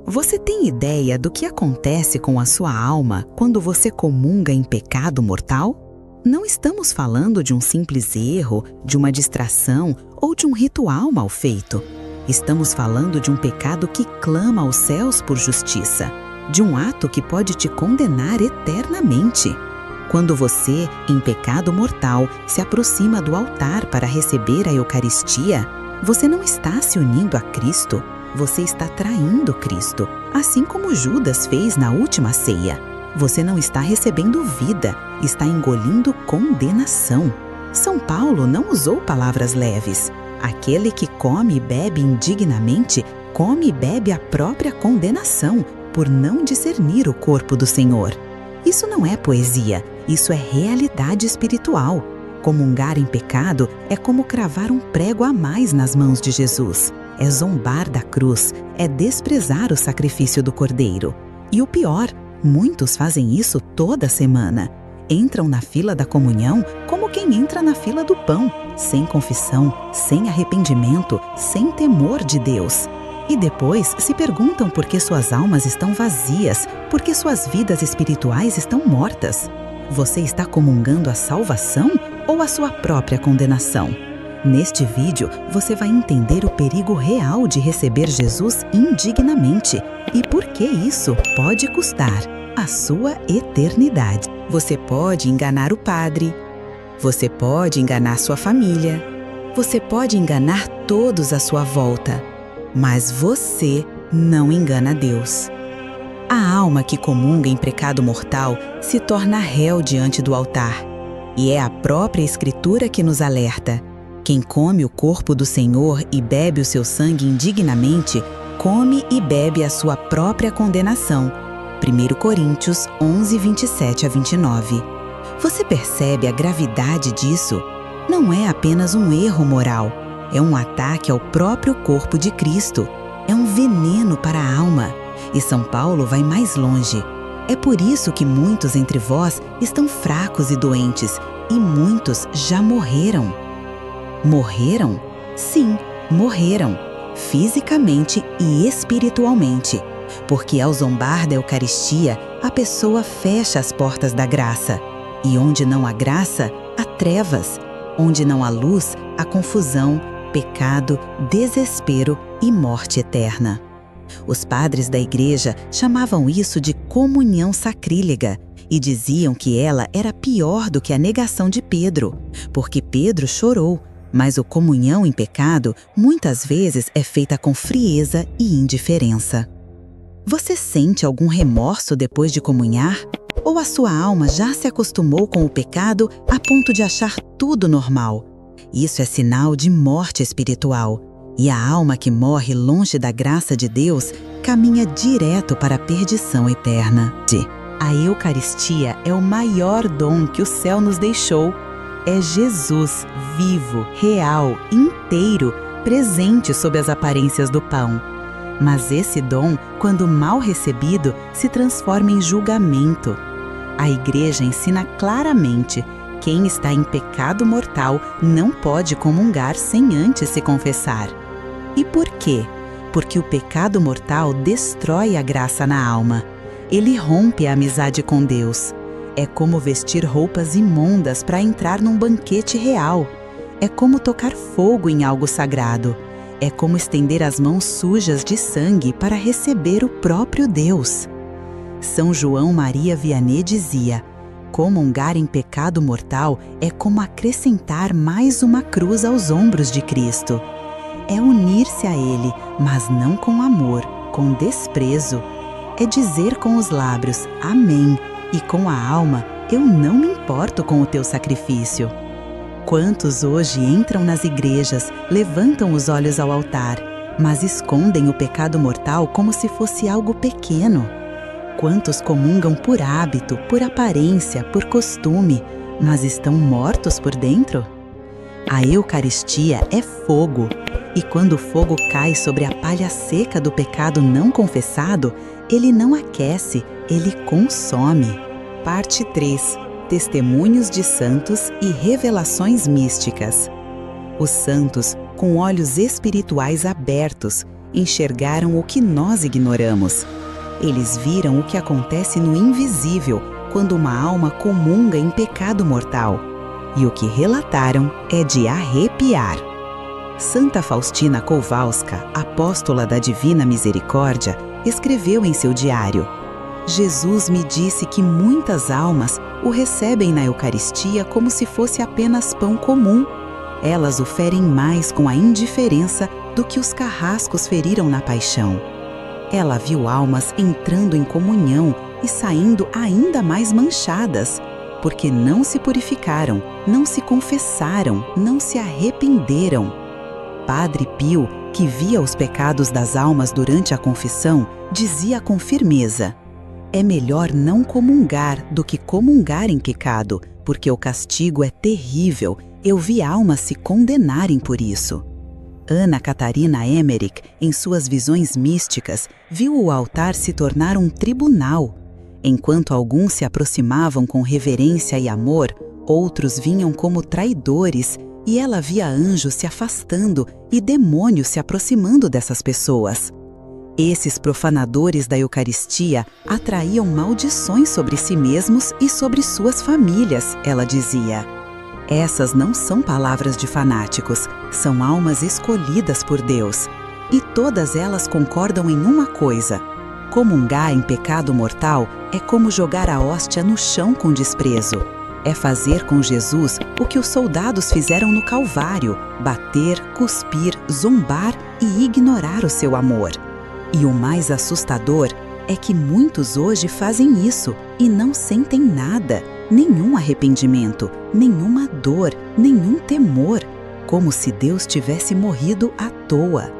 Você tem ideia do que acontece com a sua alma quando você comunga em pecado mortal? Não estamos falando de um simples erro, de uma distração ou de um ritual mal feito. Estamos falando de um pecado que clama aos céus por justiça, de um ato que pode te condenar eternamente. Quando você, em pecado mortal, se aproxima do altar para receber a Eucaristia, você não está se unindo a Cristo, você está traindo Cristo, assim como Judas fez na última ceia. Você não está recebendo vida, está engolindo condenação. São Paulo não usou palavras leves. Aquele que come e bebe indignamente, come e bebe a própria condenação, por não discernir o corpo do Senhor. Isso não é poesia, isso é realidade espiritual. Comungar em pecado é como cravar um prego a mais nas mãos de Jesus. É zombar da cruz, é desprezar o sacrifício do Cordeiro. E o pior, muitos fazem isso toda semana. Entram na fila da comunhão como quem entra na fila do pão, sem confissão, sem arrependimento, sem temor de Deus. E depois se perguntam por que suas almas estão vazias, por que suas vidas espirituais estão mortas. Você está comungando a salvação ou a sua própria condenação? Neste vídeo, você vai entender o perigo real de receber Jesus indignamente e por que isso pode custar a sua eternidade. Você pode enganar o padre, você pode enganar sua família, você pode enganar todos à sua volta, mas você não engana Deus. A alma que comunga em pecado mortal se torna réu diante do altar, e é a própria Escritura que nos alerta. Quem come o corpo do Senhor e bebe o seu sangue indignamente, come e bebe a sua própria condenação. 1 Coríntios 11, 27 a 29. Você percebe a gravidade disso? Não é apenas um erro moral, é um ataque ao próprio corpo de Cristo. É um veneno para a alma. E São Paulo vai mais longe. É por isso que muitos entre vós estão fracos e doentes, e muitos já morreram. Morreram? Sim, morreram, fisicamente e espiritualmente, porque ao zombar da Eucaristia, a pessoa fecha as portas da graça, e onde não há graça, há trevas, onde não há luz, há confusão, pecado, desespero e morte eterna. Os padres da igreja chamavam isso de comunhão sacrílega e diziam que ela era pior do que a negação de Pedro, porque Pedro chorou. Mas a comunhão em pecado muitas vezes é feita com frieza e indiferença. Você sente algum remorso depois de comunhar? Ou a sua alma já se acostumou com o pecado a ponto de achar tudo normal? Isso é sinal de morte espiritual. E a alma que morre longe da graça de Deus caminha direto para a perdição eterna. A Eucaristia é o maior dom que o céu nos deixou. É Jesus, vivo, real, inteiro, presente sob as aparências do pão. Mas esse dom, quando mal recebido, se transforma em julgamento. A Igreja ensina claramente: quem está em pecado mortal não pode comungar sem antes se confessar. E por quê? Porque o pecado mortal destrói a graça na alma. Ele rompe a amizade com Deus. É como vestir roupas imundas para entrar num banquete real. É como tocar fogo em algo sagrado. É como estender as mãos sujas de sangue para receber o próprio Deus. São João Maria Vianney dizia: comungar em pecado mortal é como acrescentar mais uma cruz aos ombros de Cristo. É unir-se a Ele, mas não com amor, com desprezo. É dizer com os lábios: Amém. E com a alma, eu não me importo com o teu sacrifício. Quantos hoje entram nas igrejas, levantam os olhos ao altar, mas escondem o pecado mortal como se fosse algo pequeno? Quantos comungam por hábito, por aparência, por costume, mas estão mortos por dentro? A Eucaristia é fogo, e quando o fogo cai sobre a palha seca do pecado não confessado, ele não aquece, ele consome. Parte 3. Testemunhos de santos e revelações místicas. Os santos, com olhos espirituais abertos, enxergaram o que nós ignoramos. Eles viram o que acontece no invisível quando uma alma comunga em pecado mortal. E o que relataram é de arrepiar. Santa Faustina Kowalska, apóstola da Divina Misericórdia, escreveu em seu diário: Jesus me disse que muitas almas o recebem na Eucaristia como se fosse apenas pão comum. Elas o ferem mais com a indiferença do que os carrascos feriram na paixão. Ela viu almas entrando em comunhão e saindo ainda mais manchadas, porque não se purificaram, não se confessaram, não se arrependeram. Padre Pio, que via os pecados das almas durante a confissão, dizia com firmeza: é melhor não comungar do que comungar em pecado, porque o castigo é terrível. Eu vi almas se condenarem por isso. Ana Catarina Emmerich, em suas visões místicas, viu o altar se tornar um tribunal. Enquanto alguns se aproximavam com reverência e amor, outros vinham como traidores, e ela via anjos se afastando e demônios se aproximando dessas pessoas. Esses profanadores da Eucaristia atraíam maldições sobre si mesmos e sobre suas famílias, ela dizia. Essas não são palavras de fanáticos, são almas escolhidas por Deus. E todas elas concordam em uma coisa: comungar em pecado mortal é como jogar a hóstia no chão com desprezo. É fazer com Jesus o que os soldados fizeram no Calvário: bater, cuspir, zombar e ignorar o seu amor. E o mais assustador é que muitos hoje fazem isso e não sentem nada, nenhum arrependimento, nenhuma dor, nenhum temor, como se Deus tivesse morrido à toa.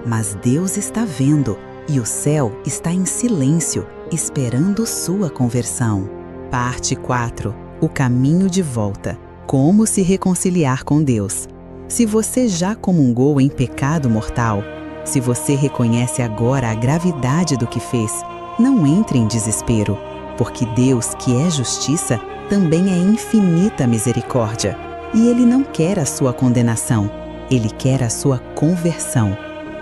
Mas Deus está vendo e o céu está em silêncio, esperando sua conversão. Parte 4. O caminho de volta. Como se reconciliar com Deus. Se você já comungou em pecado mortal, se você reconhece agora a gravidade do que fez, não entre em desespero, porque Deus, que é justiça, também é infinita misericórdia. E Ele não quer a sua condenação, Ele quer a sua conversão.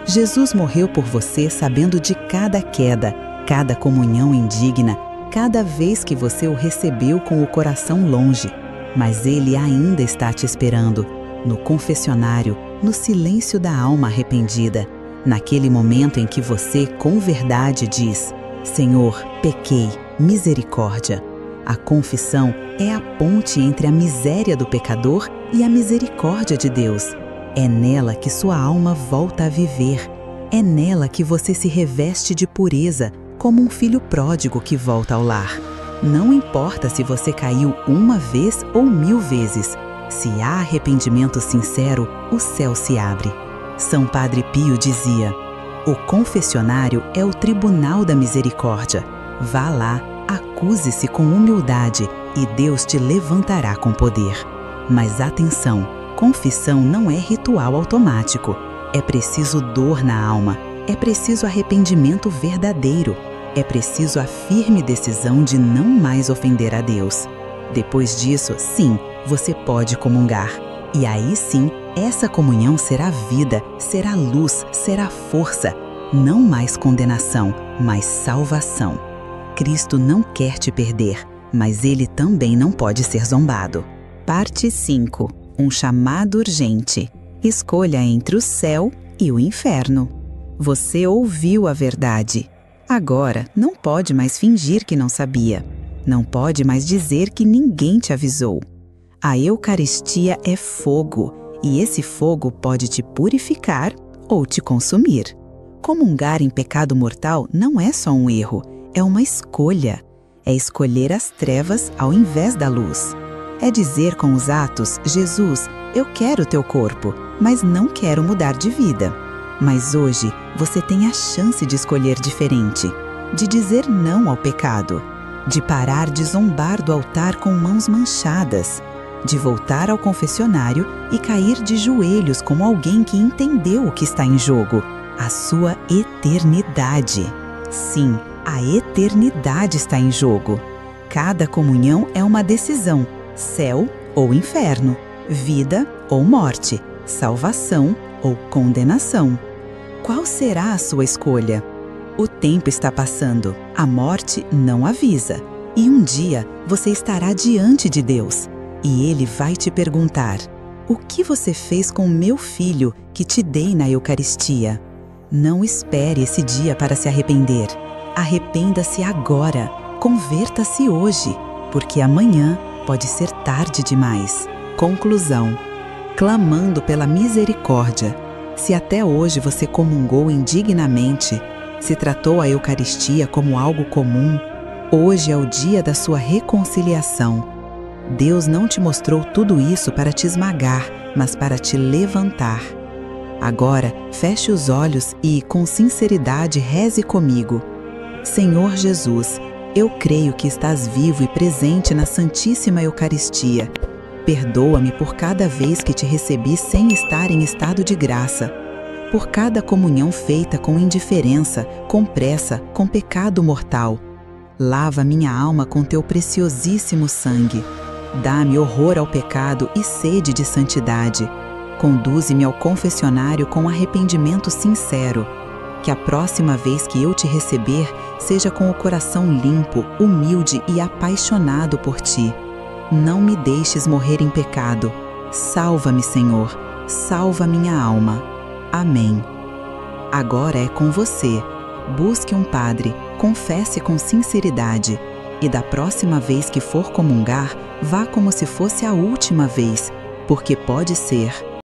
Jesus morreu por você sabendo de cada queda, cada comunhão indigna, cada vez que você o recebeu com o coração longe. Mas Ele ainda está te esperando, no confessionário, no silêncio da alma arrependida, naquele momento em que você, com verdade, diz: Senhor, pequei, misericórdia. A confissão é a ponte entre a miséria do pecador e a misericórdia de Deus. É nela que sua alma volta a viver. É nela que você se reveste de pureza, como um filho pródigo que volta ao lar. Não importa se você caiu uma vez ou 1000 vezes. Se há arrependimento sincero, o céu se abre. São Padre Pio dizia: o confessionário é o tribunal da misericórdia. Vá lá, acuse-se com humildade e Deus te levantará com poder. Mas atenção, confissão não é ritual automático. É preciso dor na alma, é preciso arrependimento verdadeiro, é preciso a firme decisão de não mais ofender a Deus. Depois disso, sim, você pode comungar. E aí sim, essa comunhão será vida, será luz, será força. Não mais condenação, mas salvação. Cristo não quer te perder, mas Ele também não pode ser zombado. Parte 5. Um chamado urgente. Escolha entre o céu e o inferno. Você ouviu a verdade. Agora, não pode mais fingir que não sabia. Não pode mais dizer que ninguém te avisou. A Eucaristia é fogo, e esse fogo pode te purificar ou te consumir. Comungar em pecado mortal não é só um erro, é uma escolha. É escolher as trevas ao invés da luz. É dizer com os atos: Jesus, eu quero teu corpo, mas não quero mudar de vida. Mas hoje você tem a chance de escolher diferente, de dizer não ao pecado, de parar de zombar do altar com mãos manchadas, de voltar ao confessionário e cair de joelhos como alguém que entendeu o que está em jogo: a sua eternidade. Sim, a eternidade está em jogo. Cada comunhão é uma decisão: céu ou inferno, vida ou morte, salvação ou condenação. Qual será a sua escolha? O tempo está passando, a morte não avisa, e um dia você estará diante de Deus, e Ele vai te perguntar: o que você fez com o meu filho que te dei na Eucaristia? Não espere esse dia para se arrepender. Arrependa-se agora, converta-se hoje, porque amanhã pode ser tarde demais. Conclusão: clamando pela misericórdia. Se até hoje você comungou indignamente, se tratou a Eucaristia como algo comum, hoje é o dia da sua reconciliação. Deus não te mostrou tudo isso para te esmagar, mas para te levantar. Agora, feche os olhos e, com sinceridade, reze comigo. Senhor Jesus, eu creio que estás vivo e presente na Santíssima Eucaristia. Perdoa-me por cada vez que te recebi sem estar em estado de graça, por cada comunhão feita com indiferença, com pressa, com pecado mortal. Lava minha alma com teu preciosíssimo sangue. Dá-me horror ao pecado e sede de santidade. Conduze-me ao confessionário com arrependimento sincero. Que a próxima vez que eu te receber, seja com o coração limpo, humilde e apaixonado por ti. Não me deixes morrer em pecado. Salva-me, Senhor. Salva minha alma. Amém. Agora é com você. Busque um padre, confesse com sinceridade. E da próxima vez que for comungar, vá como se fosse a última vez, porque pode ser.